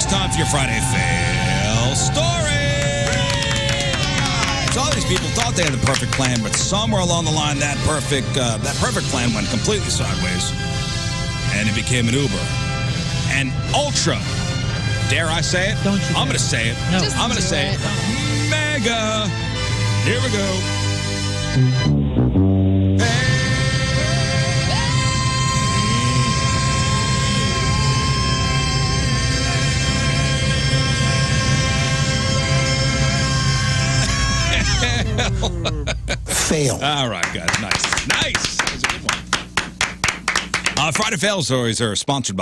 It's time for your Friday fail story. So all these people thought they had the perfect plan, but somewhere along the line, that perfect plan went completely sideways, and it became an Uber, an ultra. Dare I say it? Don't you? I'm going to say it. No. I'm going to say it. Mega. Here we go. Fail. All right, guys. Nice. Nice. That was a good one. Friday fail stories are sponsored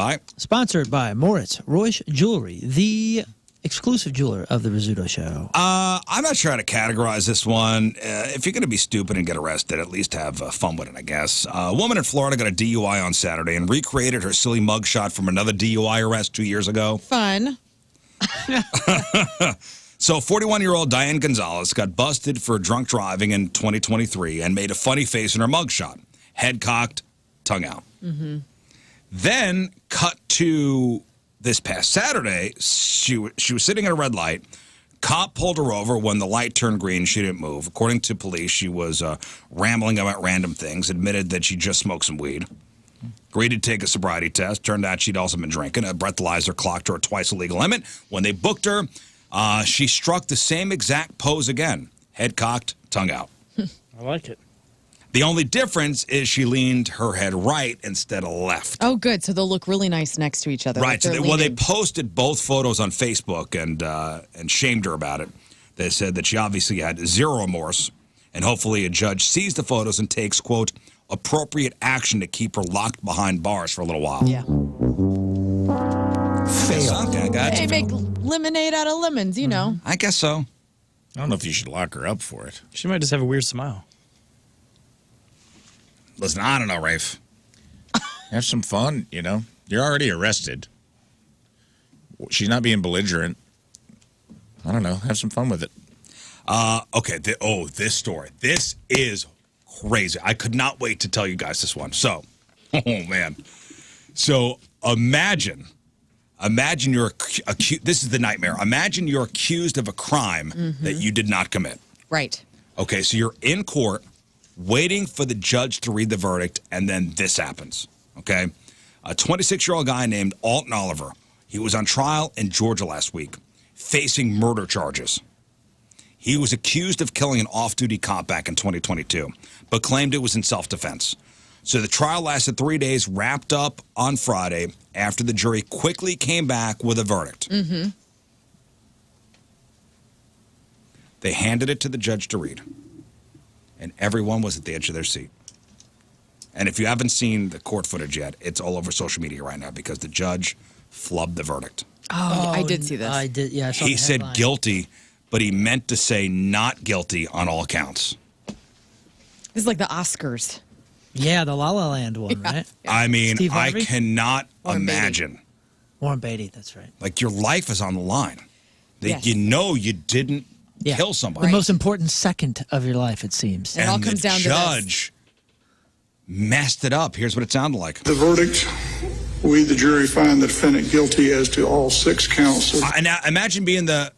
by Moritz Royce Jewelry, the exclusive jeweler of the Rizzuto Show. I'm not sure how to categorize this one. If you're going to be stupid and get arrested, at least have fun with it, I guess. A woman in Florida got a DUI on Saturday and recreated her silly mugshot from another DUI arrest 2 years ago. Fun. So 41-year-old Diane Gonzalez got busted for drunk driving in 2023 and made a funny face in her mugshot. Head cocked, tongue out. Mm-hmm. Then cut to this past Saturday. She was sitting at a red light. Cop pulled her over. When the light turned green, she didn't move. According to police, she was rambling about random things, admitted that she just smoked some weed. Agreed to take a sobriety test. Turned out she'd also been drinking. A breathalyzer clocked her at twice the legal limit. When they booked her, she struck the same exact pose again. Head cocked, tongue out. I like it. The only difference is she leaned her head right instead of left. Oh, good. So they'll look really nice next to each other. Right. Like So they're they leaning. posted both photos on Facebook and shamed her about it. They said that she obviously had zero remorse, and hopefully a judge sees the photos and takes, quote, appropriate action to keep her locked behind bars for a little while. Yeah. Fail. Okay, I got They you. make lemonade out of lemons, you know. I guess so. I don't know if you should lock her up for it. She might just have a weird smile. Listen, I don't know, Rafe. Have some fun, you know. You're already arrested. She's not being belligerent. I don't know. Have some fun with it. Okay. This story. This is crazy. I could not wait to tell you guys this one. So, oh, man. So, imagine you're accused. This is the nightmare. Imagine you're accused of a crime that you did not commit. Right. Okay, so you're in court waiting for the judge to read the verdict, and then this happens. Okay? A 26-year-old guy named Alton Oliver. He was on trial in Georgia last week, facing murder charges. He was accused of killing an off-duty cop back in 2022, but claimed it was in self-defense. So the trial lasted 3 days, wrapped up on Friday after the jury quickly came back with a verdict. Mm-hmm. They handed it to the judge to read, and everyone was at the edge of their seat. And if you haven't seen the court footage yet, it's all over social media right now because the judge flubbed the verdict. Oh, I did see this. I did, yeah. I saw He the said headline. guilty, but he meant to say not guilty on all counts. This is like the Oscars. Yeah, the La La Land one, right? I mean, Steve I Harvey? cannot Warren Beatty. imagine. Warren Beatty, that's right. Like, your life is on the line. Yes. You know you didn't Yeah. kill somebody. The most important second of your life, it seems. It all comes down to the this. judge messed it up. Here's what it sounded like. The verdict, we, the jury, find the defendant guilty as to all 6 counts of Now, imagine being the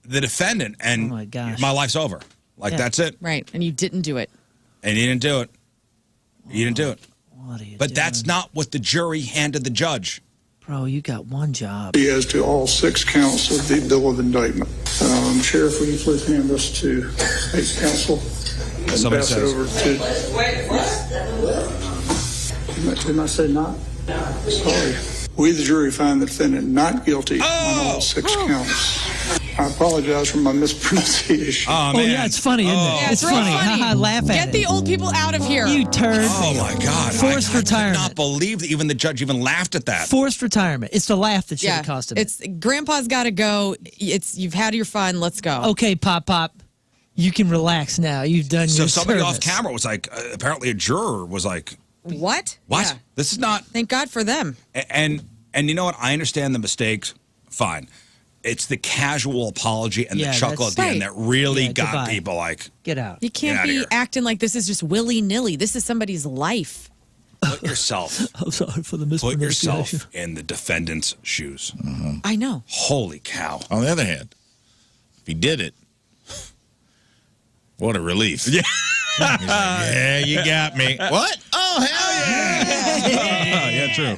defendant and Oh, my gosh. my life's over. Like, Yeah. that's it. Right. And you didn't do it. And you didn't do it. You didn't do it. What are you But doing? that's not what the jury handed the judge. Bro, you got one job. as to all 6 counts of the bill of indictment. Sheriff, will you please hand this to counsel and Somebody pass it says. over to... Didn't I say not? Sorry. We, the jury, find the defendant not guilty on all 6 counts. I apologize for my mispronunciation. Oh, Oh, man. yeah, it's funny, isn't it? Yeah, it's real funny. Haha, laugh at Get it. the old people out of here. You turd. Oh, my God. Forced I retirement. could not believe that even the judge even laughed at that. Forced retirement. It's the laugh that should yeah. have cost him. It's Grandpa's got to go. You've had your fun. Let's go. Okay, Pop. You can relax now. You've done So your somebody service. off camera was like, apparently a juror was like, What? what? Yeah. This is not. Thank God for them. And you know what? I understand the mistakes. Fine. It's the casual apology and Yeah, the chuckle at that's- the end that really Yeah, got goodbye. people like, Get out. You can't outta be here. acting like this is just willy-nilly. This is somebody's life. Put yourself. I'm sorry for the Put mispronunciation. yourself in the defendant's shoes. I know. Holy cow! On the other hand, if he did it, what a relief. Yeah. He's like, yeah, you got me. What? Oh, hell yeah. Yeah, true.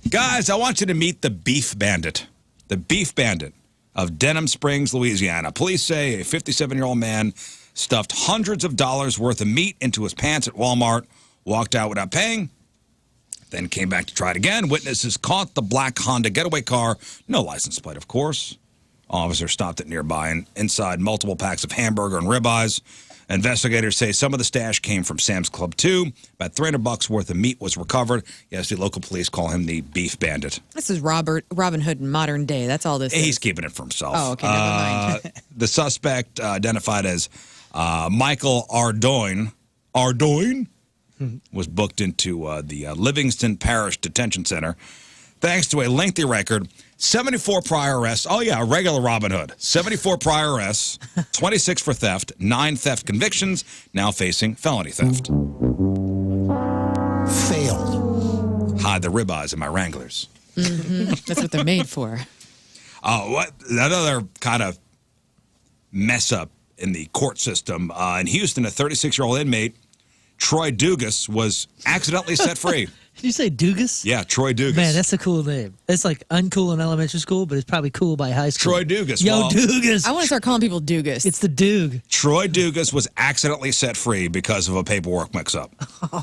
Guys, I want you to meet the Beef Bandit. The Beef Bandit of Denham Springs, Louisiana. Police say a 57-year-old man stuffed hundreds of dollars worth of meat into his pants at Walmart, walked out without paying, then came back to try it again. Witnesses caught the black Honda getaway car, no license plate, of course. Officer stopped it nearby, and inside multiple packs of hamburger and ribeyes. Investigators say some of the stash came from Sam's Club, too. About $300 worth of meat was recovered. Yes, the local police call him the Beef Bandit. This is Robin Hood in modern day. That's all this is. He's keeping it for himself. Oh, okay, never mind. The suspect, identified as Michael Ardoin, was booked into the Livingston Parish Detention Center thanks to a lengthy record. 74 prior arrests. Oh, yeah, a regular Robin Hood. 74 prior arrests, 26 for theft, 9 theft convictions, now facing felony theft. Failed. Hide the ribeyes in my Wranglers. Mm-hmm. That's what they're made for. What another kind of mess up in the court system. In Houston, a 36-year-old inmate, Troy Dugas, was accidentally set free. Did you say Dugas? Yeah, Troy Dugas. Man, that's a cool name. It's like uncool in elementary school, but it's probably cool by high school. Troy Dugas. Yo, Well, Dugas. I want to start calling people Dugas. It's the Dug. Troy Dugas was accidentally set free because of a paperwork mix-up.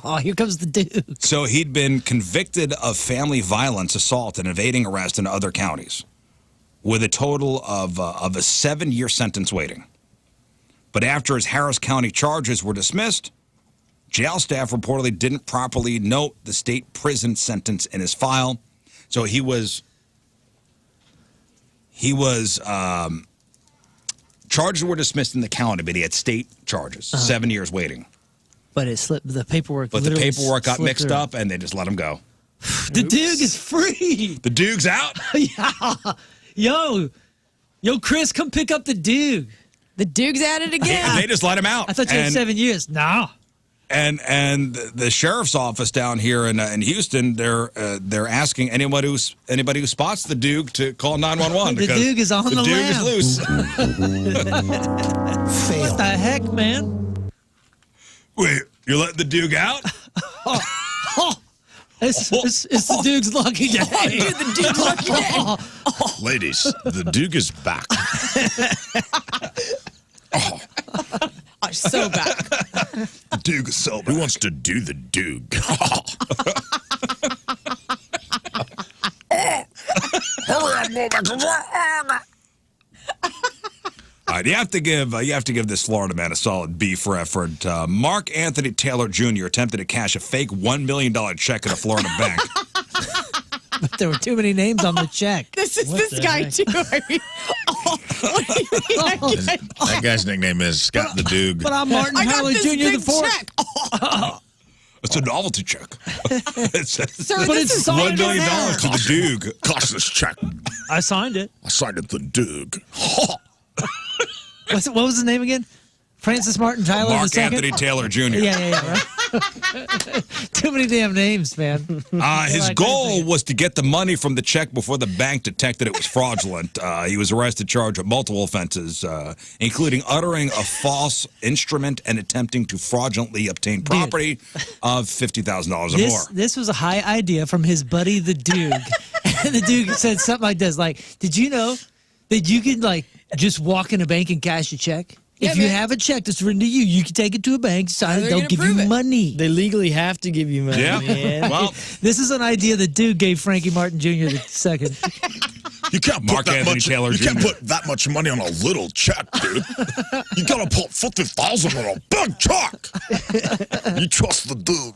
Oh, here comes the Dug. So he'd been convicted of family violence, assault, and evading arrest in other counties, with a total of a 7-year sentence waiting. But after his Harris County charges were dismissed, jail staff reportedly didn't properly note the state prison sentence in his file. So charges were dismissed in the county, but he had state charges, 7 years waiting. But it slipped. The paperwork. But the literally paperwork got slipped mixed through. up, and they just let him go. The Dug is free. The Dug's out. Yeah. Yo, Chris, come pick up the Dug. The Dug's at it again. They just let him out. I thought you had 7 years. No. And the sheriff's office down here in Houston, they're asking anybody who spots the Dug to call 911. The Dug is on the Dug is lam. loose. Failed. What the heck, man? Wait, you're letting the Dug out? It's the Dug's lucky day. Dude, the Dug's lucky day. Ladies, the Duke is back. I'm so back. The Dug is so Who wants to do the Duke? All right, you have to give this Florida man a solid B for effort. Mark Anthony Taylor Jr. attempted to cash a fake $1 million check at a Florida bank. But there were too many names on the check. This is What this the guy heck? too. I mean, what do you mean? That guy's nickname is Scott the Duke. But I'm Martin I got Howley this Jr. the big fourth. check. It's a novelty check. Sir, But this it's is signed $1 million on to the Dug. Cost this check. I signed it. I signed it the Duke. What was his name again? Francis Martin Tyler Mark II? Anthony Taylor Jr. Yeah, right? Too many damn names, man. His goal was to get the money from the check before the bank detected it was fraudulent. He was arrested, charged with multiple offenses, including uttering a false instrument and attempting to fraudulently obtain property of $50,000 or more. This was a high idea from his buddy, the Duke. And the Duke said something like this, like, did you know that you could, like, just walk in a bank and cash a check? Yeah, if you man. have a check that's written to you, you can take it to a bank, sign it, They're they'll gonna give you prove it. money. They legally have to give you money. Yeah. Man. Well, This is an idea that Duke gave Frankie Martin Jr. II. You can't Mark put that Anthony much. Taylor You can't Jr. put that much money on a little check, dude. You gotta put 50,000 on a big check. You trust the Duke.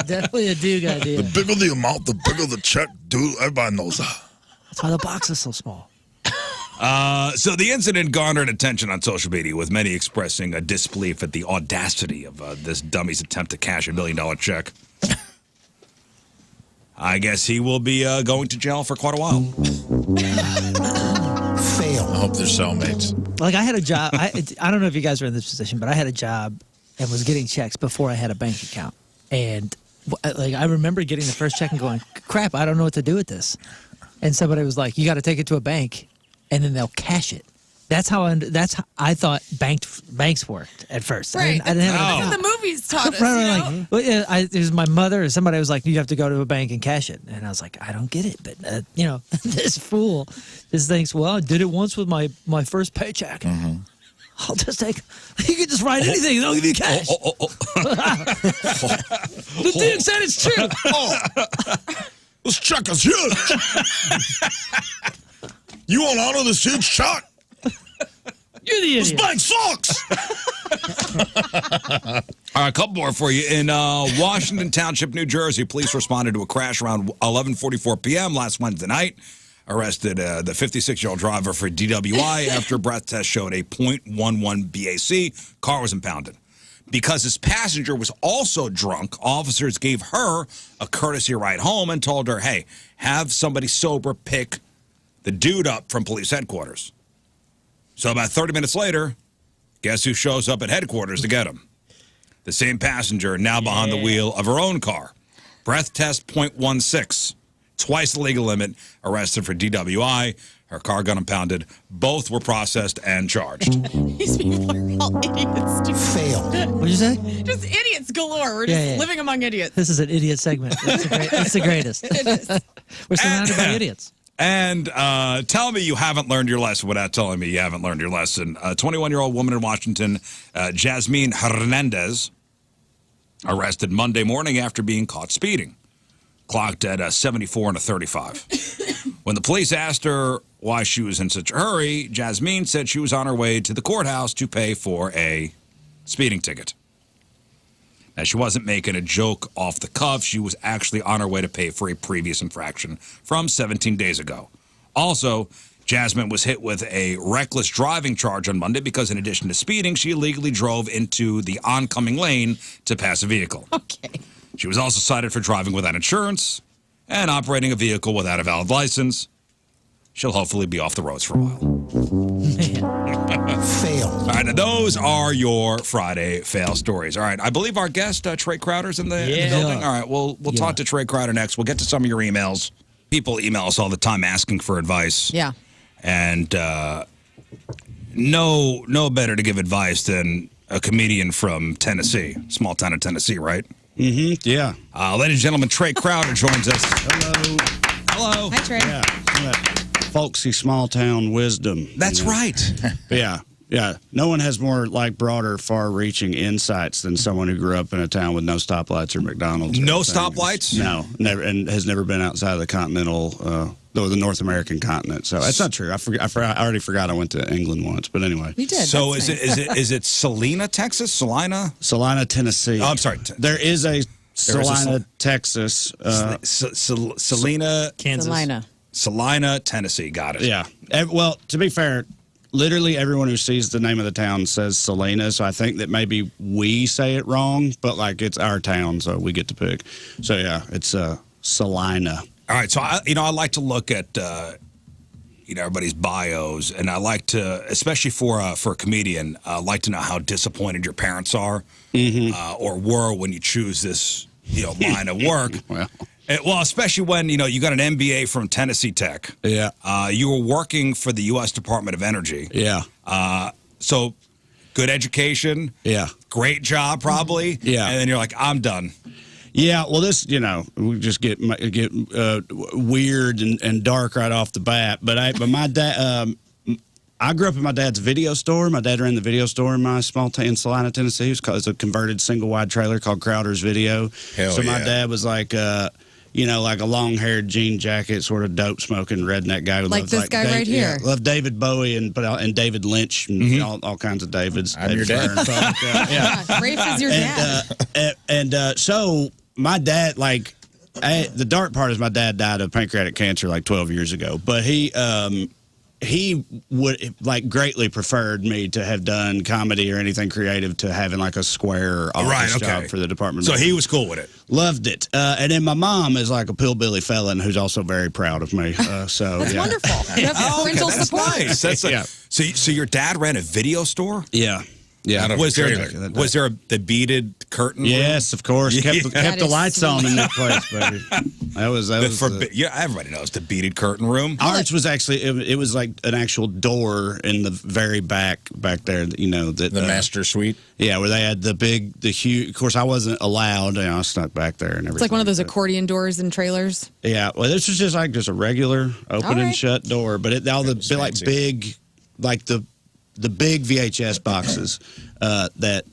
Definitely a Duke idea. The bigger the amount, the bigger the check, dude. Everybody knows that. That's why the box is so small. So the incident garnered attention on social media, with many expressing a disbelief at the audacity of this dummy's attempt to cash a $1 million check. I guess he will be going to jail for quite a while. Failed. I hope they're cellmates. Like, I had a job. I don't know if you guys are in this position, but I had a job and was getting checks before I had a bank account. And like I remember getting the first check and going, crap, I don't know what to do with this. And somebody was like, you got to take it to a bank, and then they'll cash it. That's how I thought banks worked at first. Right. I didn't have That's what the movies taught us. Right, like, it was my mother or somebody was like, you have to go to a bank and cash it. And I was like, I don't get it. But, this fool just thinks, well, I did it once with my first paycheck. Mm-hmm. I'll just take, you can just write anything and I'll give you cash. The dude said it's true. This check is huge. You won't honor this huge check? You're the idiot. This bank sucks. All right, a couple more for you. In Washington Township, New Jersey, police responded to a crash around 11:44 p.m. last Wednesday night. Arrested the 56-year-old driver for DWI after a breath test showed a .11 BAC. Car was impounded. Because his passenger was also drunk, officers gave her a courtesy ride home and told her, hey, have somebody sober pick the dude up from police headquarters. So about 30 minutes later, guess who shows up at headquarters to get him? The same passenger now behind the wheel of her own car. Breath test .16. Twice the legal limit. Arrested for DWI. Her car got impounded. Both were processed and charged. These people are all idiots. Dude. Failed. What'd you say? Just idiots galore. We're just living among idiots. This is an idiot segment. It's the greatest. It is. We're surrounded by idiots. And tell me you haven't learned your lesson without telling me you haven't learned your lesson. A 21-year-old woman in Washington, Jasmine Hernandez, arrested Monday morning after being caught speeding. Clocked at 74 and a 35. When the police asked her why she was in such a hurry, Jasmine said she was on her way to the courthouse to pay for a speeding ticket. Now, she wasn't making a joke off the cuff. She was actually on her way to pay for a previous infraction from 17 days ago. Also, Jasmine was hit with a reckless driving charge on Monday because in addition to speeding, she illegally drove into the oncoming lane to pass a vehicle. Okay. She was also cited for driving without insurance and operating a vehicle without a valid license. She'll hopefully be off the roads for a while. Fail. All right, now those are your Friday fail stories. All right, I believe our guest, Trey Crowder's in the building. All right, we'll talk to Trey Crowder next. We'll get to some of your emails. People email us all the time asking for advice. Yeah. And no better to give advice than a comedian from Tennessee, small town of Tennessee, right? Mm-hmm. Yeah. Ladies and gentlemen, Trey Crowder joins us. Hello. Hello. Hi, Trey. Yeah. Folksy small town wisdom. That's right. Yeah. Yeah. No one has more broader, far-reaching insights than someone who grew up in a town with no stoplights or McDonald's. Or No anything. stoplights? No, never, and has never been outside of the continental, the North American continent. So that's not true. I already forgot I went to England once. But anyway. You did. So That's is it Salina, Texas? Salina, Tennessee. Oh, I'm sorry. There is a Salina, Texas. Salina, Kansas. Salina, Tennessee. Got it. Yeah. Well, to be fair, literally everyone who sees the name of the town says Salina, so I think that maybe we say it wrong, but it's our town, so we get to pick. So yeah, it's Salina. All right. So I like to look at everybody's bios, and I like to, especially for a comedian, like to know how disappointed your parents are or were when you choose this line of work. Well, especially when, you got an MBA from Tennessee Tech. Yeah. You were working for the U.S. Department of Energy. Yeah. So good education. Yeah. Great job, probably. Yeah. And then you're like, I'm done. Yeah. Well, this, we just get weird and dark right off the bat. But my dad, I grew up in my dad's video store. My dad ran the video store in my small town in Salina, Tennessee. It's a converted single-wide trailer called Crowder's Video. Hell my dad was like a long-haired jean jacket, sort of dope-smoking redneck guy. Who Like loved, this guy right here. Yeah, loved David Bowie and David Lynch and all kinds of Davids. I'm your dad. Yeah. Rafe is your dad. So my dad, the dark part is my dad died of pancreatic cancer 12 years ago. But he would greatly preferred me to have done comedy or anything creative to having a square office job for the department. So he was cool with it. Loved it. And then my mom is a pillbilly felon who's also very proud of me. So That's wonderful. You have parental that's support. nice. That's Yeah. So your dad ran a video store? Yeah. Yeah. Out of Was a there trailer. the beaded curtain? room? Yes, of course. Kept That the is lights on in sweet. that place, baby. That was Yeah, everybody knows the beaded curtain room. ours was actually it was like an actual door in the very back there. You know that The master suite. Yeah, where they had the huge. Of course, I wasn't allowed. You know, I snuck back there and everything. It's like one of those but- accordion doors in trailers. Yeah, well, this was just a regular open and right. shut door, but all the It's like fancy. big, like the big VHS boxes that.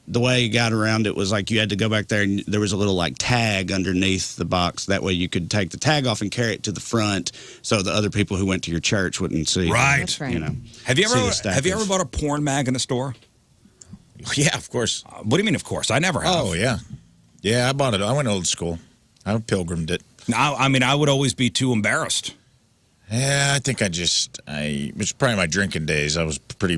The way you got around it was like you had to go back there and there was a little like tag underneath the box. That way you could take the tag off and carry it to the front so the other people who went to your church wouldn't see. Right. That's right. You know. Have you see the ever stackers. bought a porn mag in a store? Yeah, of course. What do you mean? Of course, I never have. Oh, yeah. Yeah, I bought it. I went old school. I pilgrimed it. Now, I mean, I would always be too embarrassed. Yeah, I think it was probably my drinking days. I was pretty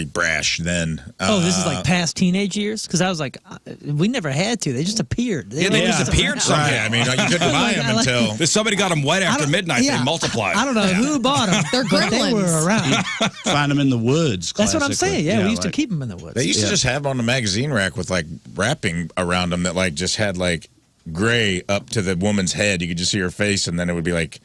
brash then. Oh, this is like past teenage years? Because I was like, we never had to. They just appeared. Yeah, they just appeared somehow. Yeah, I mean, you couldn't buy them until. If somebody got them wet after midnight, they multiplied. I don't know who bought them. They're but they were gremlins. around. Find them in the woods. That's what I'm classically. saying. Yeah, we used to like- keep them in the woods. They used to just have on the magazine rack with like wrapping around them that like just had like gray up to the woman's head. You could just see her face, and then it would be like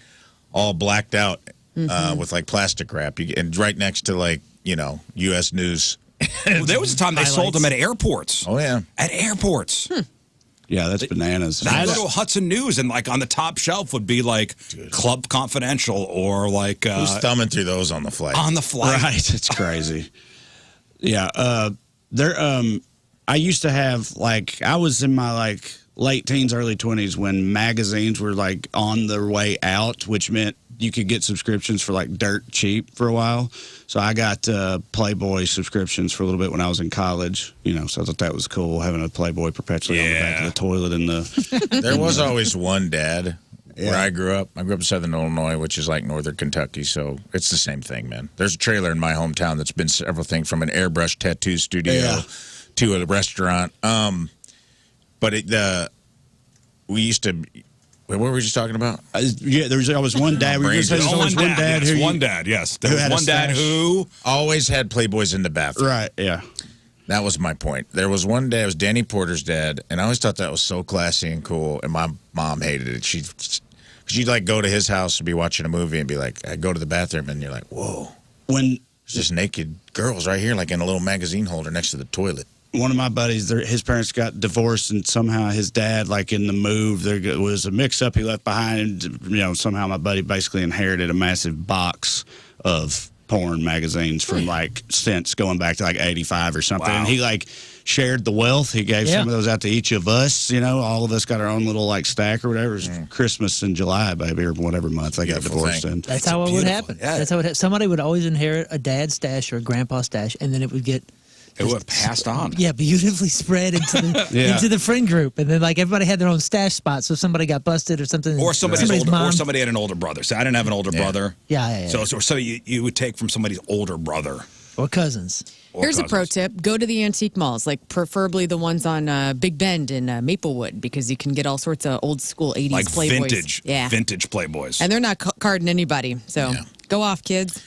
all blacked out with like plastic wrap. And right next to like U.S. News. Well, there was a time they sold them at airports. Oh yeah, At airports. Yeah, that's bananas. I go to Hudson News, and like on the top shelf would be like Club Confidential or like who's thumbing through those on the flight? on the flight. Right, it's crazy. Yeah, I used to have like I was in my like late teens, early 20s when magazines were like on their way out, which meant you could get subscriptions for like dirt cheap for a while. So I got Playboy subscriptions for a little bit when I was in college. So I thought that was cool having a Playboy perpetually on the back of the toilet in the. There was always one dad. Where I grew up in Southern Illinois, which is like Northern Kentucky, so it's the same thing, man. There's a trailer in my hometown that's been several things from an airbrush tattoo studio to a restaurant. But we used to. What were we just talking about? Yeah, there was always one dad. We were saying there's always one dad yes, who one dad. Yes, there who was had a one dad stash. who Always had Playboys in the bathroom. Right. Yeah. That was my point. There was one dad, it was Danny Porter's dad, and I always thought that was so classy and cool, and my mom hated it. She'd like go to his house and be watching a movie and be like, I'd go to the bathroom, and you're like, whoa. When There's just naked girls right here, like in a little magazine holder next to the toilet. one of my buddies, his parents got divorced, and somehow his dad, like in the move, there was a mix-up he left behind. Somehow my buddy basically inherited a massive box of porn magazines from like since going back to like 85 or something. Wow. And he like shared the wealth. He gave some of those out to each of us. All of us got our own little like stack or whatever. It was Christmas in July, baby, or whatever month they got Beautiful divorced thing. in. That's how it would happen. Yeah. That's how somebody would always inherit a dad's stash or a grandpa's stash, and then it would get it would have passed on. Yeah, beautifully spread into the into the friend group, and then like everybody had their own stash spot. So if somebody got busted or something, Or somebody's older, mom, or somebody had an older brother. So I didn't have an older brother. Yeah. So you would take from somebody's older brother. or cousins. Or Here's a pro cousins. tip. Go to the antique malls, like preferably the ones on Big Bend and Maplewood, because you can get all sorts of old school 80s Like Playboys. vintage Playboys. And they're not carding anybody. So go off, kids.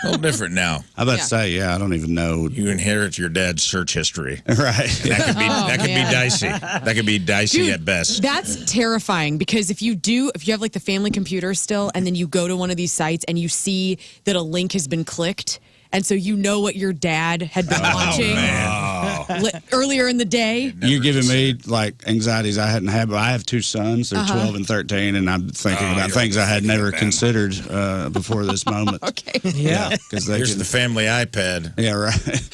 A little different now. I about to say, I don't even know. You inherit your dad's search history. Right. That could be man. dicey. That could be dicey Dude, at best. That's terrifying because if you have like the family computer still and then you go to one of these sites and you see that a link has been clicked and so you know what your dad had been watching earlier in the day. You're giving me like anxieties I hadn't had, but I have two sons. They're 12 and 13, and I'm thinking about things I had never considered before this moment. Okay. Yeah. Because they Here's can, the family iPad. yeah, right.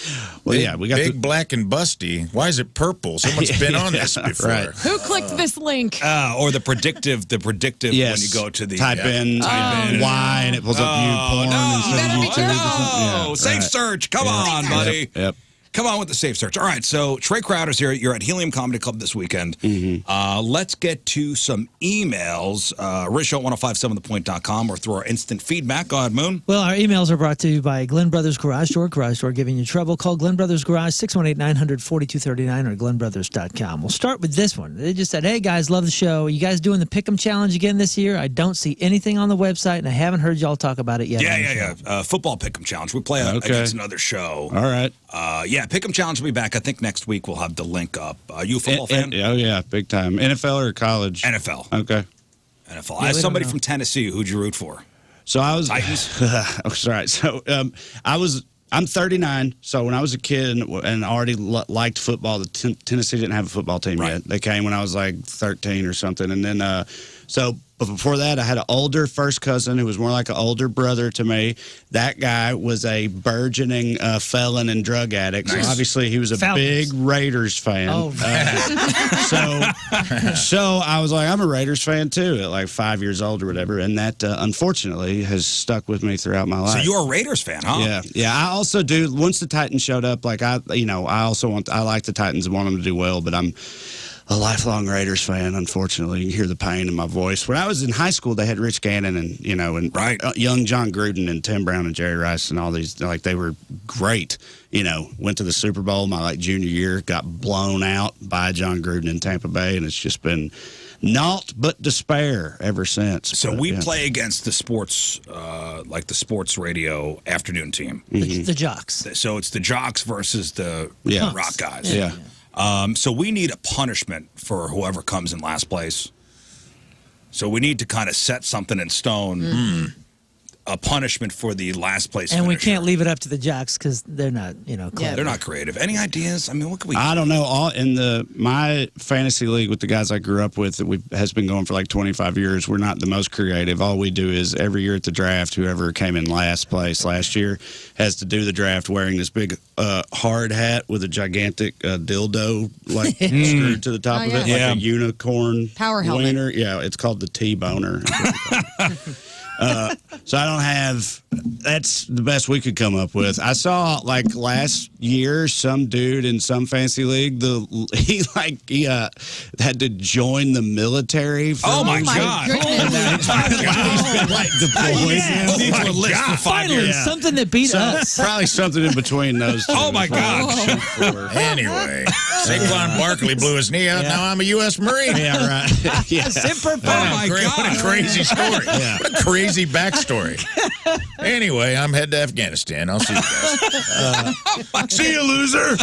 Well, Big, we got big, black, and busty. Why is it purple? Someone's been on this before. right. Who clicked this link? Or the predictive yes. when you go to the type in Y, and it pulls up you porn instead of better be YouTube. careful. Oh, safe search. Come on, buddy. Yep. Come on with the safe search. All right, so Trey Crowder's here. You're at Helium Comedy Club this weekend. Let's get to some emails. RizzShow at 1057thepoint.com or through our instant feedback. Go ahead, Moon. Well, our emails are brought to you by Glenn Brothers Garage Door giving you trouble. Call Glenn Brothers Garage, 618-900-4239 or glennbrothers.com. We'll start with this one. They just said, hey, guys, love the show. You guys doing the Pick'em Challenge again this year? I don't see anything on the website, and I haven't heard y'all talk about it yet. Yeah. Football Pick'em Challenge. We play against another show. All right. Yeah, Yeah, Pick'em Challenge will be back. I think next week we'll have the link up. Are you a football fan? Oh, yeah, big time. NFL or college? NFL. Okay. NFL. As somebody from Tennessee, who'd you root for? So I was Titans. That's right. So I'm 39. So when I was a kid and already liked football, Tennessee didn't have a football team yet. They came when I was like 13 or something, and then but before that, I had an older first cousin who was more like an older brother to me. That guy was a burgeoning felon and drug addict. Nice. So obviously, he was a big Raiders fan. Oh, so I was like, I'm a Raiders fan too at like 5 years old or whatever. And that, unfortunately, has stuck with me throughout my life. So you're a Raiders fan, huh? Yeah. Yeah. I also do. Once the Titans showed up, like I like the Titans and want them to do well, but I'm a lifelong Raiders fan, unfortunately. You can hear the pain in my voice. When I was in high school, they had Rich Gannon and young John Gruden and Tim Brown and Jerry Rice and all these. Like, they were great. Went to the Super Bowl my junior year, got blown out by John Gruden in Tampa Bay, and it's just been naught but despair ever since. So we play against the sports, like the sports radio afternoon team. The jocks. So it's the jocks versus the rock guys. Yeah. So we need a punishment for whoever comes in last place. So we need to kind of set something in stone, a punishment for the last place And finisher. we can't leave it up to the jocks because they're not, clever. They're not creative. Any ideas? I mean, what can we do? I don't know. In my fantasy league with the guys I grew up with that has been going for like 25 years, we're not the most creative. All we do is every year at the draft, whoever came in last place last year has to do the draft wearing this big hard hat with a gigantic dildo screwed to the top of it, like a unicorn Power helmet. wiener. Yeah, it's called the T-boner. So I don't have. That's the best we could come up with. I saw last year some dude in some fantasy league. He had to join the military. Oh my God! Finally, something that beat us. Probably something in between those two. Oh my God! Anyway, Saquon Barkley blew his knee out. Now I'm a U.S. Marine. Yeah, right. Yeah. Oh my God! What a crazy story. What a crazy backstory. Anyway, I'm headed to Afghanistan. I'll see you guys. See you, loser.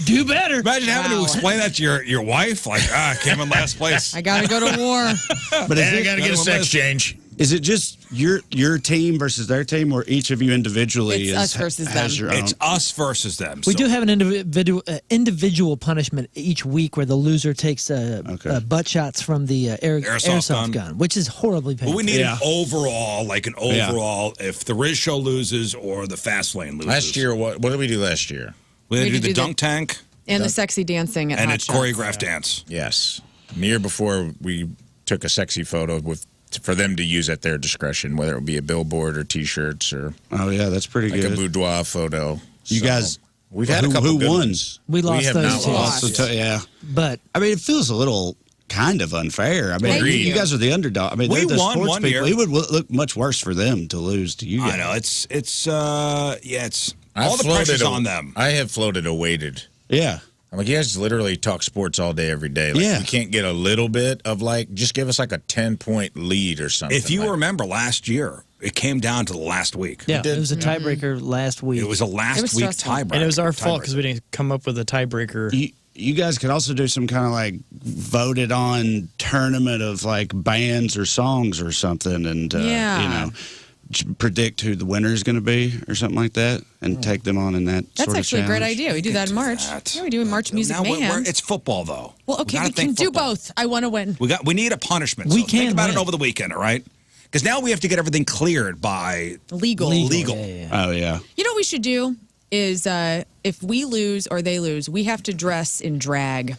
Do better. Imagine having to explain that to your wife. I came in last place. I gotta go to war. But I got to get a sex change. Is it just your team versus their team, or each of you individually It's us versus has them. your own? It's us versus them. We So- do have an individual punishment each week where the loser takes butt shots from the airsoft gun, which is horribly painful. But we need an overall, if the RizzShow loses or the fast lane loses. Last year, what did we do last year? We had to We do the do dunk tank And the sexy dancing at and Hot it's Shots. choreographed dance. Yes. And the year before, we took a sexy photo for them to use at their discretion, whether it would be a billboard or T-shirts or Oh yeah, that's pretty like good. a boudoir photo. You guys, we've had a couple who good won? ones. We lost have those not two. lost. Yeah, But I mean, it feels a little kind of unfair. I mean, Agreed. you guys are the underdog. I mean, We they're the won sports one people. year. It would look much worse for them to lose to you guys. I know it's all the pressure's on them. I have floated a weighted. Yeah. I'm like, you guys literally talk sports all day, every day. Yeah. We can't get a little bit of just give us a 10-point lead or something. If you remember last year, it came down to the last week. yeah, it was a tiebreaker last week. It was a last week stressful. tiebreaker. And it was our fault because we didn't come up with a tiebreaker. You guys could also do some kind of voted on tournament of bands or songs or something, and predict who the winner is going to be or something like that, and take them on in that. That's sort of actually a great challenge. idea. We do that in March. Yeah, we do in March Music Now Mayhem. it's football though. Well, okay, gotta we can think do football. both. I want to win. We need a punishment. We so think can about it win. over the weekend, all right? Because now we have to get everything cleared by Legal. Legal. Yeah. Oh yeah. You know what we should do is if we lose or they lose, we have to dress in drag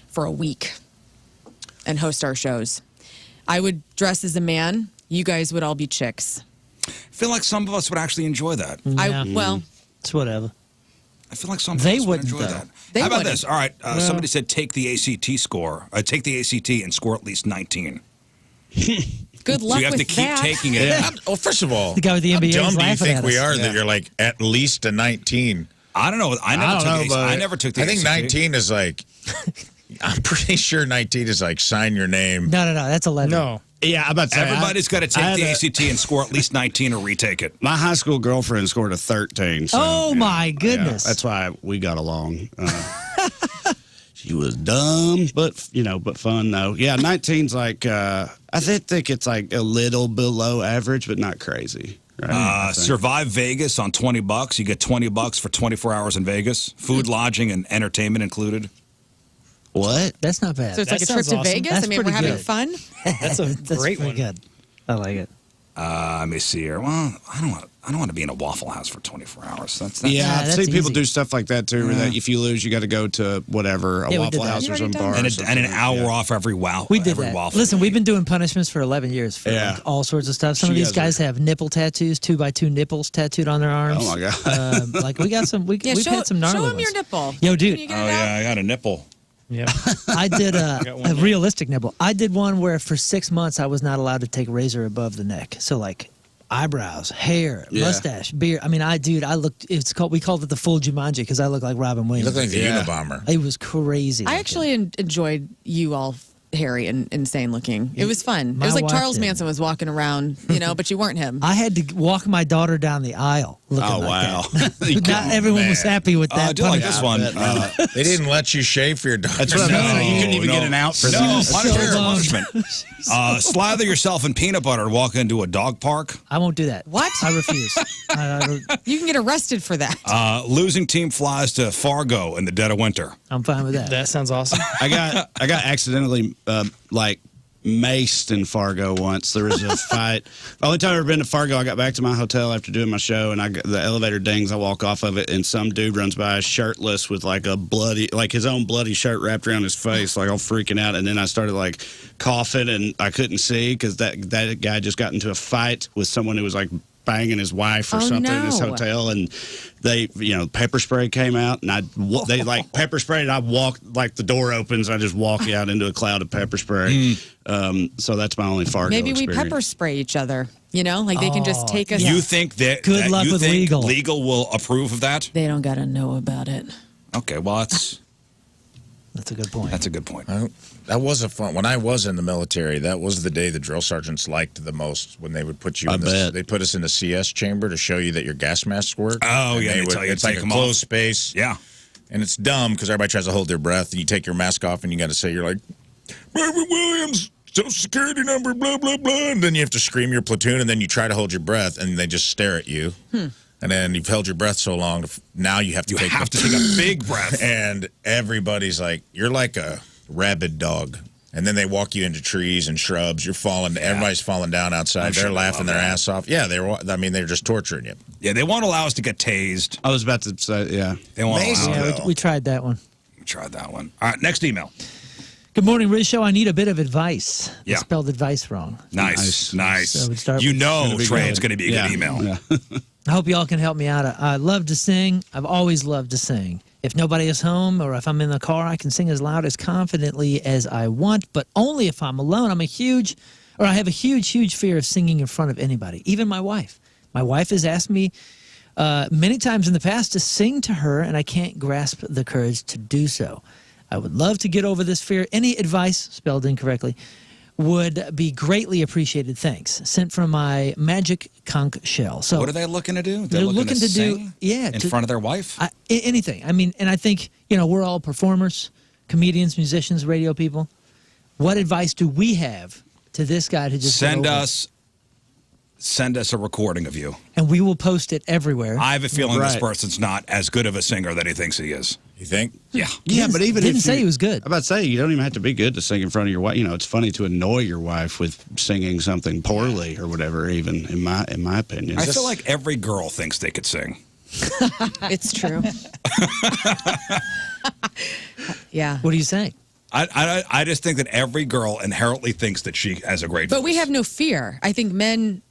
for a week and host our shows. I would dress as a man. You guys would all be chicks. I feel like some of us would actually enjoy that. Yeah. It's whatever. I feel like some of They us would wouldn't, enjoy though. that. They How about wouldn't. this? All right, somebody said take the ACT score. Take the ACT and score at least 19. Good So luck you have with to keep that. taking it. Well, first of all, The guy with the how NBA is dumb do you laughing think at we us. are Yeah. that you're at least a 19? I don't know. I never took the I think ACT. 19 is I'm pretty sure 19 is sign your name. No, that's 11. No. Yeah, I'm about to say. Everybody's got to take I the had ACT and score at least 19 or retake it. My high school girlfriend scored a 13. So, Oh, my goodness. Yeah, that's why we got along. She was dumb, but fun though. Yeah, 19's like I think it's like a little below average, but not crazy. Right? Survive Vegas on $20. You get $20 for 24 hours in Vegas. Food, lodging, and entertainment included. What? That's not bad. So it's That like a trip sounds to awesome. Vegas. That's I mean, we're pretty having good. fun. That's a That's great pretty one. good. I like it. Let me see here. Well, I don't want to be in a Waffle House for 24 hours. That's Yeah, Nah, I've that's seen people easy. do stuff like that too. Where that if you lose, you got to go to whatever, a Yeah, we did Waffle that. House You or some already done bar. that. or and something. an hour off every wow. We did every that. waffle. Listen, we've been doing punishments for 11 years for Yeah. like, all sorts of stuff. Some of You these guys guys have nipple tattoos, 2x2 nipples tattooed on their arms. Oh, my God. Like we got some. We've had some gnarly show him ones. your nipple. Yo, Can dude. you Oh get it out? yeah, I got a nipple. Yep. I did got one a there. realistic nipple. I did one where for 6 months I was not allowed to take razor above the neck. So like eyebrows, hair, Yeah. mustache, beard. I mean, I looked. We called it the full Jumanji because I look like Robin You Williams. look like the Yeah. Unabomber. It was crazy. I looking. actually enjoyed you all hairy and insane looking. It was fun. It My was like wife Charles did. Manson was walking around, but you weren't him. I had to walk my daughter down the aisle looking Oh, like wow. that. Not everyone was happy with that. I do like punishment. this one. They didn't let you shave for your dog. That's what I'm saying. You couldn't even No, get an out for No, that. punishment. Slather yourself in peanut butter and walk into a dog park. I won't do that. What? I refuse. You can get arrested for that. Losing team flies to Fargo in the dead of winter. I'm fine with that. That sounds awesome. I got accidentally like maced in Fargo once. There was a fight. The only time I've ever been to Fargo, I got back to my hotel after doing my show, and the elevator dings. I walk off of it, and some dude runs by shirtless with like his own bloody shirt wrapped around his face, like all freaking out. And then I started like coughing, and I couldn't see because that guy just got into a fight with someone who was like banging his wife or Oh, something in his no. hotel, and they, pepper spray came out, and they like pepper sprayed, and I walked, like the door opens, I just walk out into a cloud of pepper spray. So that's my only Fargo Maybe we experience. pepper spray each other. Like they can just take us. You think that Good that luck you with think legal. will approve of that? They don't gotta know about it. Okay, well that's That's a good point. a good point. That was a fun. When I was in the military, that was the day the drill sergeants liked the most. When they would put you, they put us in the CS chamber to show you that your gas masks work. Oh, yeah, they tell you to it's take like a them closed off. space. Yeah. And it's dumb because everybody tries to hold their breath, and you take your mask off, and you got to say, you're like, Rafe Williams, Social Security number, blah, blah, blah. And then you have to scream your platoon, and then you try to hold your breath, and they just stare at you. And then you've held your breath so long, now you have to take a big breath. And everybody's like, you're like a rabid dog. And then they walk you into trees and shrubs. You're falling. Everybody's falling down outside. They're laughing their ass off. Yeah, they're just torturing you. Yeah, they won't allow us to get tased. I was about to say, yeah. They won't Amazing. allow Yeah, it. we tried that one. We tried that one. All right, next email. Good morning, RizzShow. I need a bit of advice. Yeah. I spelled advice wrong. Nice. So we'd start You with- know, It's Trey, it's going to be a good email. Yeah. I hope y'all can help me out. I love to sing. I've always loved to sing. If nobody is home or if I'm in the car, I can sing as loud as confidently as I want, but only if I'm alone. I have a huge fear of singing in front of anybody, even my wife. My wife has asked me many times in the past to sing to her, and I can't grasp the courage to do so. I would love to get over this fear. Any advice, spelled incorrectly, would be greatly appreciated. Thanks. Sent from my magic conch shell. So What are they looking to do? They're looking to do- sing yeah, in to- front of their wife? anything. I mean, and I think, we're all performers, comedians, musicians, radio people. What advice do we have to this guy to just Send get over it? us a recording of you. And we will post it everywhere. I have a feeling this Right. person's not as good of a singer that he thinks he is. You think? Yeah. Yeah, but even didn't if say you- he was good. I'm about to say, you don't even have to be good to sing in front of your wife. It's funny to annoy your wife with singing something poorly or whatever, even in my opinion. I feel like every girl thinks they could sing. It's true. Yeah. What do you say? I just think that every girl inherently thinks that she has a great voice. But we have no fear. I think men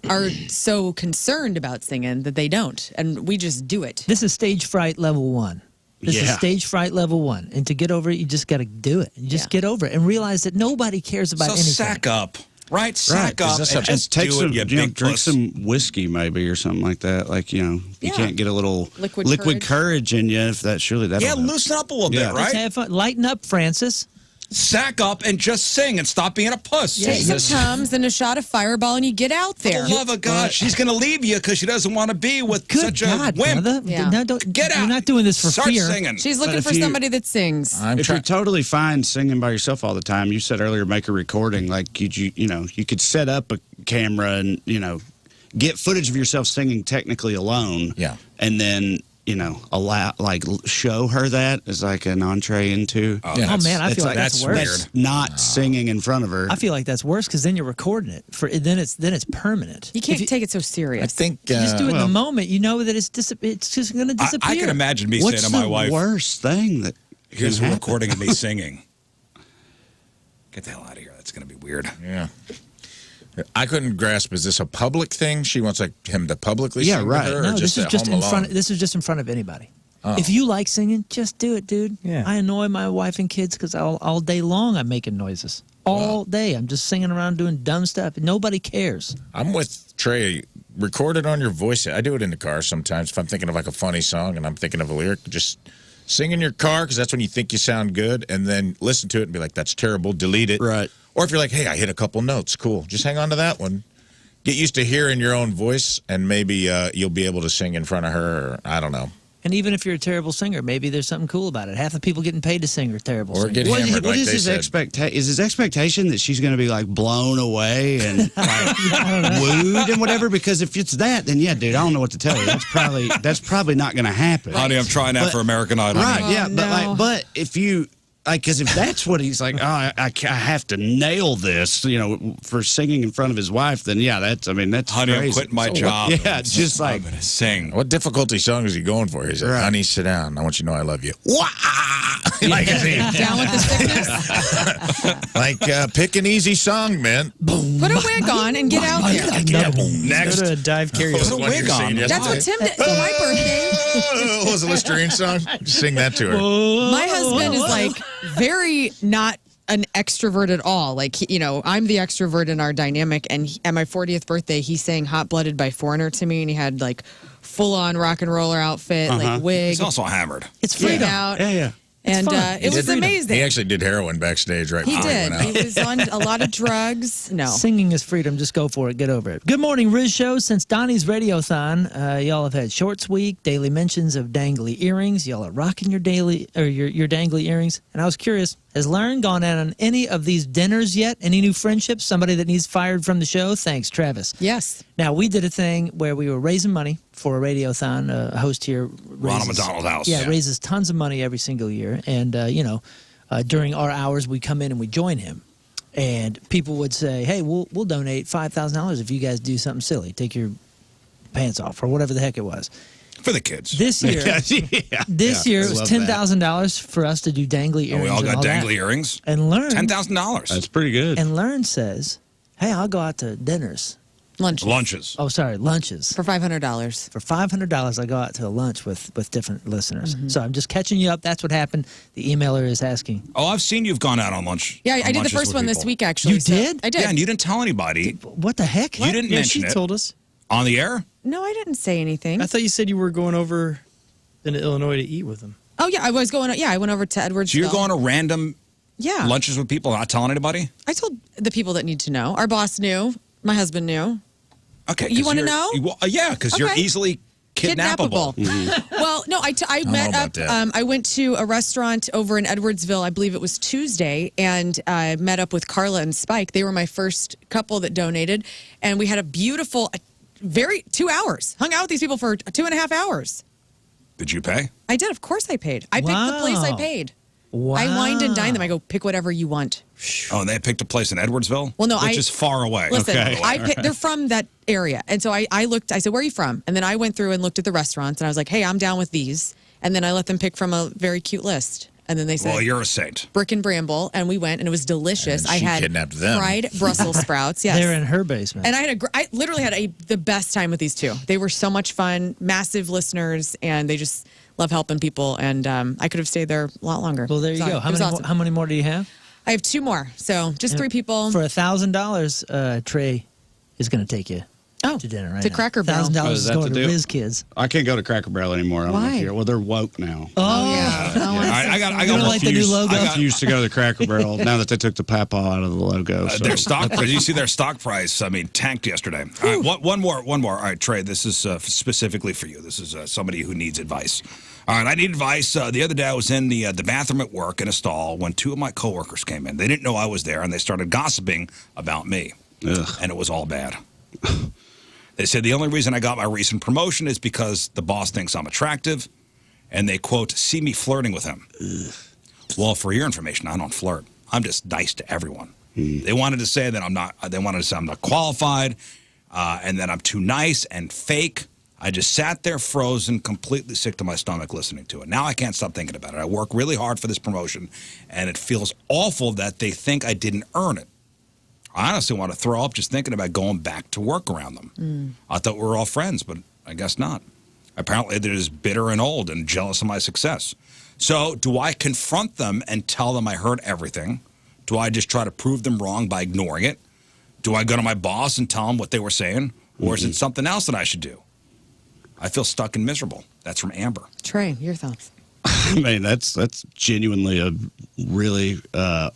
are so concerned about singing that they don't, and we just do it. This is stage fright level 1. This is Yeah. stage fright level 1. And to get over it, you just got to do it. You just get over it and realize that nobody cares about So anything. sack up, right? Sack up Is this and a- just take do some, it, you drink big puss. some whiskey maybe or something like that. Like, you Yeah. can't get a little Liquid courage in you if that surely that'll Yeah, help. loosen up a little Yeah. bit, Let's right? have fun. Lighten up, Francis. sack up and just sing and stop being a puss. Take some Tums and a shot of Fireball, and you get out there. For the love of God, she's going to leave you because she doesn't want to be with Good such God, a wimp. brother. Yeah. No, don't, Get out. You're not doing this for Start fear. singing. She's looking But for if you- somebody that sings. If you're totally fine singing by yourself all the time, you said earlier, make a recording. Like you could set up a camera and get footage of yourself singing technically alone. Yeah. And then show her that as like an entree into. Oh man, I feel like that's worse. weird. That's not singing in front of her. I feel like that's worse because then you're recording it. Then it's permanent. You can't take it so serious. I think You just do it in the moment. You know that it's just going to disappear. I can imagine me What's saying to my the wife, worst thing that here's can a happen? recording of me singing. Get the hell out of here. That's going to be weird. Yeah. I couldn't grasp. Is this a public thing? She wants him to publicly Yeah, sing right. with her, or No, just this is at just home in front. alone? This is just in front of anybody. Oh. If you like singing, just do it, dude. Yeah. I annoy my wife and kids because all day long I'm making noises. All day I'm just singing around doing dumb stuff. Nobody cares. I'm with Trey. Record it on your voice. I do it in the car sometimes. If I'm thinking of like a funny song and I'm thinking of a lyric, just sing in your car because that's when you think you sound good, and then listen to it and be like, that's terrible, delete it. Right. Or if you're like, hey, I hit a couple notes, cool. Just hang on to that one. Get used to hearing your own voice, and maybe you'll be able to sing in front of her, or I don't know. And even if you're a terrible singer, maybe there's something cool about it. Half the people getting paid to sing are terrible Or singers. get hammered What like is they his said. expectation? Is his expectation that she's going to be like blown away and like wooed and whatever? Because if it's that, then yeah, dude, I don't know what to tell you. That's probably not going to happen. Honey, I'm trying that But- for American Idol. Right? Yeah, no. but if you because if that's what he's like, I have to nail this, for singing in front of his wife, then yeah, that's Honey, crazy. I'm quitting my job. Yeah, it's just like I'm going to sing. What difficulty song is he going for? He's like, Right. honey, sit down. I want you to know I love you. Wah! Like, Down with the sickness. like pick an easy song, man. Put a wig on and get out there. Next. Go to a dive karaoke. Put a wig on. That's what Tim did for my birthday. What was the Listerine song? Just sing that to her. My husband is like very not an extrovert at all. Like, I'm the extrovert in our dynamic. And at my 40th birthday, he sang Hot Blooded by Foreigner to me. And he had like full on rock and roller outfit, like wig. He's also hammered. It's freedom. freedom. Out. yeah. And fun. it was amazing. He actually did heroin backstage right He before did. went out. He was on a lot of drugs. No. Singing is freedom. Just go for it. Get over it. Good morning, RizzShow. Since Donnie's Radiothon, y'all have had Shorts Week, daily mentions of dangly earrings. Y'all are rocking your your dangly earrings. And I was curious, has Lern gone out on any of these dinners yet? Any new friendships? Somebody that needs fired from the show? Thanks, Travis. Yes. Now, we did a thing where we were raising money for a radiothon. A host here Ronald raises, McDonald House. Yeah, raises tons of money every single year. And, during our hours, we come in and we join him. And people would say, hey, we'll donate $5,000 if you guys do something silly. Take your pants off or whatever the heck it was. For the kids. This year, this year it was love $10,000 for us to do dangly earrings. we all and got that. dangly earrings. And Lern, $10,000. That's pretty good. and Lern says, hey, I'll go out to dinners. Lunches. Oh, sorry, lunches. For $500. For $500, I go out to a lunch with different listeners. So I'm just catching you up. That's what happened. The emailer is asking. Oh, I've seen you've gone out on lunch. Yeah, on I did the lunches first with one this people. week, actually. You did? I did. Yeah, and you didn't tell anybody. What the heck? You didn't Yeah, mention she it. told us. On the air? No, I didn't say anything. I thought you said you were going over into Illinois to eat with them. Oh, yeah, I was going. Yeah, I went over to Edwardsville. So you're going to random Yeah. lunches with people, not telling anybody? I told the people that need to know. Our boss knew. My husband knew. Okay. You 'cause wanna you're- know? Yeah, because you're Okay. easily kidnappable. Well, no, I met know up. about that. I went to a restaurant over in Edwardsville. I believe it was Tuesday, and I met up with Carla and Spike. They were my first couple that donated, and we had a beautiful, 2 hours. Hung out with these people for 2.5 hours. Did you pay? I did. Of course, I paid. I picked the place I Wow. paid. Wow. I wined and dined them. I go, pick whatever you want. Oh, and they picked a place in Edwardsville? Well, no, Which is far away. Listen, Okay. they're from that area. And so I looked, I said, where are you from? And then I went through and looked at the restaurants and I was like, hey, I'm down with these. And then I let them pick from a very cute list. And then they said, Well, you're a saint. Brick and Bramble. And we went and it was delicious. And I she had kidnapped them. fried Brussels sprouts. Yes. They're in her basement. And I literally had the best time with these two. They were so much fun, massive listeners, and they just love helping people. And I could have stayed there a lot longer. Well, there you So go. it was awesome. How many more do you have? I have 2 more. So just 3 people. For $1,000, Trae is going to take you to dinner right to now. Cracker Barrel. $1,000 Oh, is is that going the to deal? Rizz Kids. I can't go to Cracker Barrel anymore. I'm Why? like, here. Well, they're woke now. Oh, yeah. All right, I got You don't like the new logo? I refuse to go to Cracker Barrel now that they took the Pawpaw out of the logo. So. their stock. Did you see their stock price? I mean, tanked yesterday. All right, one more. All right, Trey, this is specifically for you. This is somebody who needs advice. All right, I need advice. The other day, I was in the bathroom at work in a stall when two of my coworkers came in. They didn't know I was there, and they started gossiping about me, and it was all bad. They said the only reason I got my recent promotion is because the boss thinks I'm attractive, and they, quote, see me flirting with him. Well, for your information, I don't flirt. I'm just nice to everyone. They wanted to say that I'm not. They wanted to say I'm not qualified, and that I'm too nice and fake. I just sat there frozen, completely sick to my stomach listening to it. Now I can't stop thinking about it. I work really hard for this promotion, and it feels awful that they think I didn't earn it. I honestly want to throw up just thinking about going back to work around them. I thought we were all friends, but I guess not. Apparently, they're just bitter and old and jealous of my success. So do I confront them and tell them I heard everything? Do I just try to prove them wrong by ignoring it? Do I go to my boss and tell him what they were saying? Or is it something else that I should do? I feel stuck and miserable. That's from Amber. Trey, your thoughts? I mean, that's genuinely a really, that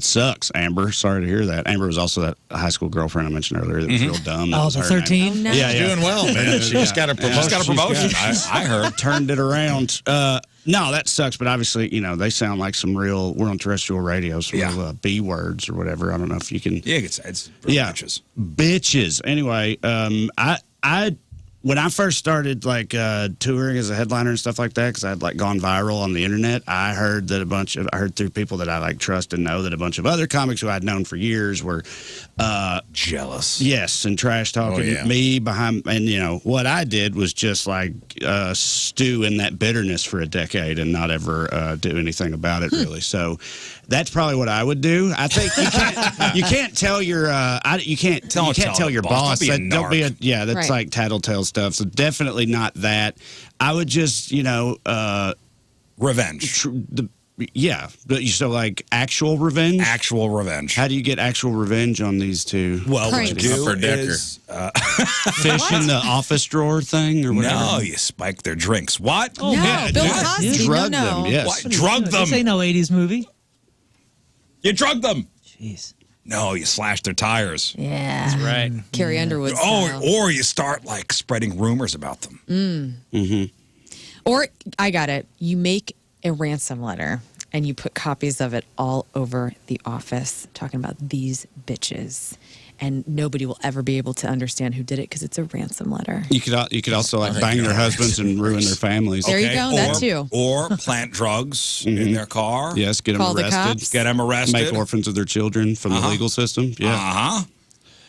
sucks, Amber. Sorry to hear that. Amber was also that high school girlfriend I mentioned earlier that was real dumb. That Oh, was the her name. 13? Oh, no. Yeah, She's doing well, man. She just got a promotion. She's got a promotion. I heard. Turned it around. No, that sucks. But obviously, they sound like some real. We're on terrestrial radio, some real B words or whatever. I don't know if you can. Yeah, it's bitches. Bitches. Anyway, I when I first started touring as a headliner and stuff like that, because I'd gone viral on the internet, I heard that I heard through people that I trust and know that a bunch of other comics who I'd known for years were jealous. Yes, and trash talking me behind. And what I did was just stew in that bitterness for a decade and not ever do anything about it really. So that's probably what I would do. I think you can't tell your tell your boss. Don't be a narc. That's like tattletale stuff. So definitely not that. I would just revenge. Actual revenge. Actual revenge. How do you get actual revenge on these two? Well, what you do Upper Decker. is Fish in the office drawer thing or whatever. no, you spike their drinks. What? No, Bill Cosby. Drug no. them. Yes. What? Drug them. This ain't no 80s movie. You drug them. Jeez. No, you slash their tires. Yeah. That's right. Carrie Underwood style. Or you start spreading rumors about them. Or, I got it. You make a ransom letter and you put copies of it all over the office talking about these bitches. And nobody will ever be able to understand who did it because it's a ransom letter. You could also bang their husbands and ruin their families. There you go. That too. Or plant drugs in their car. Yes, get them Call the arrested. cops. Get them arrested. Make orphans of their children from the legal system. Yeah.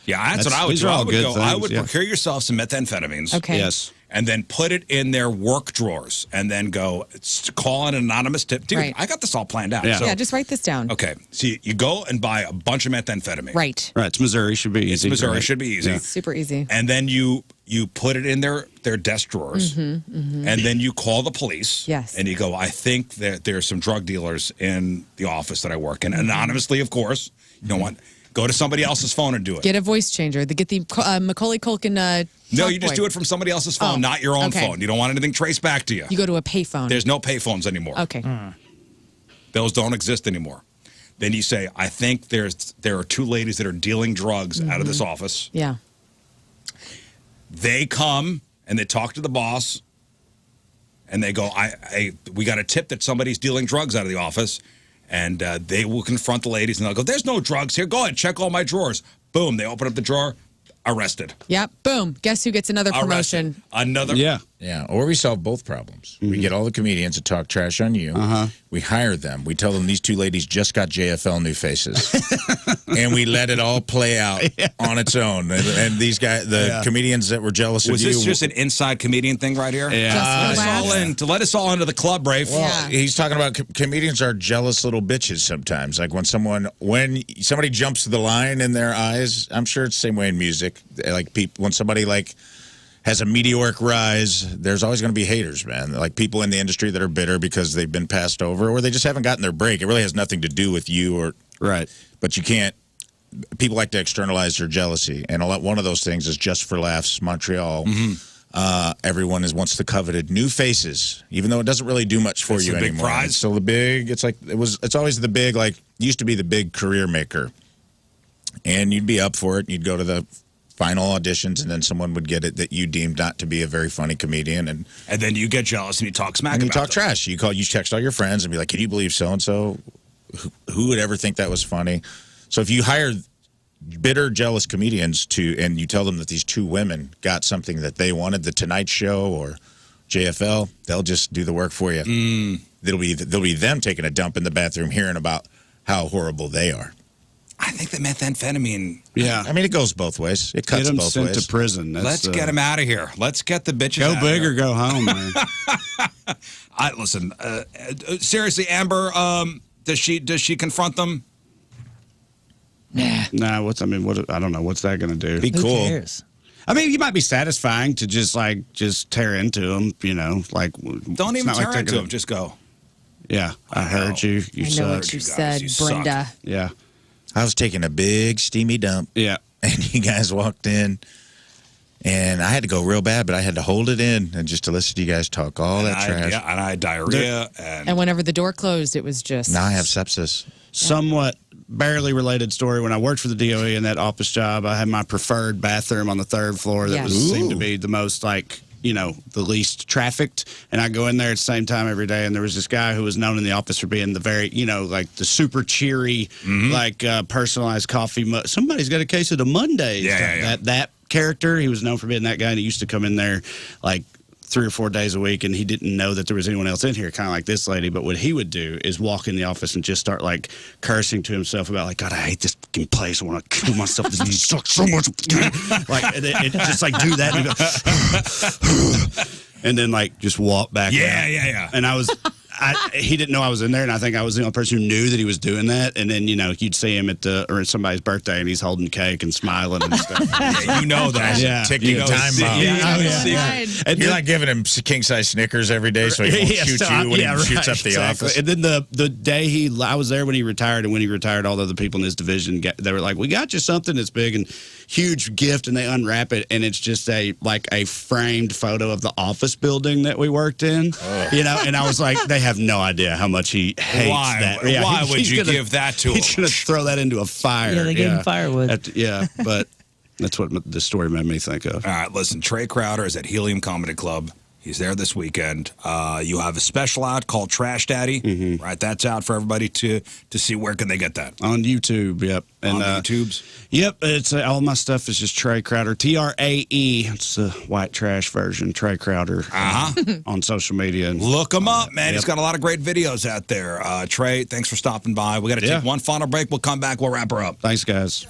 Yeah, that's what I would these do. are I all would good go. things, I would yeah. procure yourself some methamphetamines. Okay. Yes. And then put it in their work drawers, and then go call an anonymous tip. Dude, Right. I got this all planned out. Yeah. So, Yeah, just write this down. okay, so you go and buy a bunch of methamphetamine. Right. Right. It's Missouri. Should be easy. It's Missouri. right? Should be easy. Yeah. Super easy. And then you put it in their desk drawers, and then you call the police. Yes. And you go, I think that there's some drug dealers in the office that I work in, anonymously, of course. You don't want go to somebody else's phone and do it. Get a voice changer. Get the Macaulay Culkin. No, talk you just boy. do it from somebody else's phone, Oh, not your own okay. phone. You don't want anything traced back to you. You go to a payphone. There's no payphones anymore. Okay. Those don't exist anymore. Then you say, I think there are two ladies that are dealing drugs out of this office. Yeah. They come and they talk to the boss, and they go, we got a tip that somebody's dealing drugs out of the office. And they will confront the ladies, and they'll go, there's no drugs here. Go ahead, check all my drawers. Boom, they open up the drawer, arrested. Yep. Boom. Guess who gets another promotion? Arrested. Another. Yeah. Yeah, or we solve both problems. We get all the comedians to talk trash on you. We hire them. We tell them these two ladies just got JFL new faces. And we let it all play out on its own. And these guys, the comedians that were jealous Was of you. this just an inside comedian thing right here? Yeah. Just Let us all relax. in, to let us all into the club, Rafe. Well, Yeah. he's talking about comedians are jealous little bitches sometimes. Like when somebody jumps the line in their eyes, I'm sure it's the same way in music. Like when somebody has a meteoric rise, there's always going to be haters, man. Like people in the industry that are bitter because they've been passed over or they just haven't gotten their break. It really has nothing to do with you Right. but you can't. people like to externalize their jealousy, and one of those things is Just for Laughs Montreal. Everyone wants the coveted new faces, even though it doesn't really do much for you the big anymore. prize. So the big, it's always the big, like used to be the big career maker, and you'd be up for it. You'd go to the final auditions, and then someone would get it that you deemed not to be a very funny comedian, and then you get jealous and you talk smack. And you about talk them. trash. You text all your friends and be like, "Can you believe so and so? Who would ever think that was funny?" So if you hire bitter, jealous comedians and you tell them that these two women got something that they wanted, the Tonight Show or JFL, they'll just do the work for you. They'll be them taking a dump in the bathroom, hearing about how horrible they are. I think that methamphetamine. Yeah. I mean, it goes both ways. It cuts Get them both sent ways. to prison. Let's get them out of here. Let's get the bitches Go out big of or here. go home, man. Listen, seriously, Amber, does she confront them? Nah. Nah, I don't know. What's that going to do? Be Who cool. cares? I mean, you might be satisfying to just tear into them, like. Don't it's even not like turn they're into gonna- them. Just go. Yeah, I heard you. You I know suck. what you guys, said, you suck. Brenda. Yeah, I was taking a big steamy dump. yeah. And you guys walked in, and I had to go real bad, but I had to hold it in and just to listen to you guys talk all that trash. And I had diarrhea. And whenever the door closed, it was just. Now I have sepsis. Somewhat barely related story. When I worked for the DOE in that office job, I had my preferred bathroom on the 3rd floor that Yeah. seemed to be the most the least trafficked. And I go in there at the same time every day. And there was this guy who was known in the office for being the very, the super cheery, personalized coffee. Somebody's got a case of the Mondays. Yeah. That character, he was known for being that guy. And he used to come in there 3 or 4 days a week, and he didn't know that there was anyone else in here, kind of like this lady. But what he would do is walk in the office and just start cursing to himself about God, I hate this fucking place. I want to kill myself. This sucks so much. And it just do that, and then just walk back. Yeah. And he didn't know I was in there, and I think I was the only person who knew that he was doing that. And then you'd see him at somebody's birthday, and he's holding cake and smiling and stuff. Yeah, you know that. Yeah. Ticking time bomb. Right. And You're then- not giving him king-size Snickers every day so he won't shoot you when he shoots up the office. And then the day I was there when he retired, and when he retired, all the other people in his division, they were like, "We got you something that's big and huge gift," and they unwrap it, and it's just a framed photo of the office building that we worked in, and I was like, they have no idea how much he hates that. Yeah, Why would he's you gonna- give that to him? He's going to throw that into a fire. Yeah, they gave him firewood. But that's what the story made me think of. All right, listen, Trey Crowder is at Helium Comedy Club. He's there this weekend. You have a special out called Trash Daddy, right? That's out for everybody to see. Where can they get that? On YouTube, yep. And, On YouTubes? Yep, it's all my stuff is just Trey Crowder, Trae. It's the white trash version, Trey Crowder, on social media. And, Look him up, man. Yep. He's got a lot of great videos out there. Trey, thanks for stopping by. We got to take one final break. We'll come back. We'll wrap her up. Thanks, guys.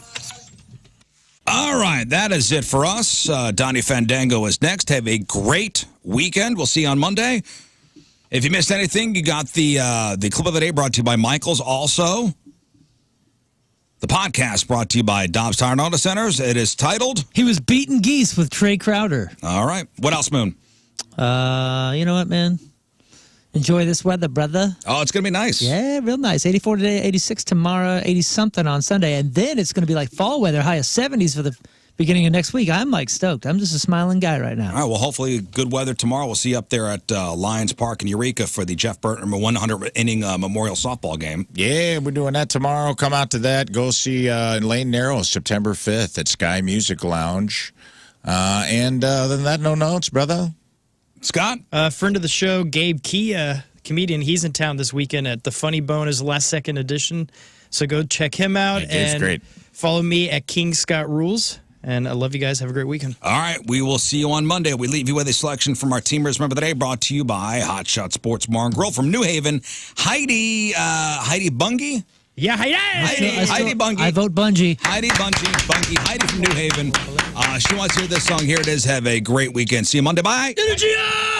All right, that is it for us. Donnie Fandango is next. Have a great weekend. We'll see you on Monday. If you missed anything, you got the clip of the day brought to you by Michaels. Also, the podcast brought to you by Dobbs Tire and Auto Centers. It is titled, He was beating Geese with Trey Crowder. all right, what else, Moon? You know what, man? Enjoy this weather, brother. Oh, it's going to be nice. Yeah, real nice. 84 today, 86 tomorrow, 80-something on Sunday. And then it's going to be like fall weather, high of 70s for the beginning of next week. I'm stoked. I'm just a smiling guy right now. All right, well, hopefully good weather tomorrow. We'll see you up there at Lions Park in Eureka for the Jeff Burton 100-inning Memorial Softball game. Yeah, we're doing that tomorrow. Come out to that. Go see Lane Narrows September 5th at Sky Music Lounge. And other than that, no notes, brother. Scott? Friend of the show, Gabe Kia, comedian. He's in town this weekend at the Funny Bone, his last second edition. So go check him out. Yeah, Gabe's and great. Follow me at King Scott Rules. And I love you guys. Have a great weekend. All right, we will see you on Monday. We leave you with a selection from our Teamers Remember the Day, brought to you by Hot Shot Sports Bar and Grill from New Haven. Heidi Bungie? Yeah, Heidi Bungie. I vote Bungie. Heidi from New Haven. She wants to hear this song. Here it is. Have a great weekend. See you Monday. Bye. Energy up!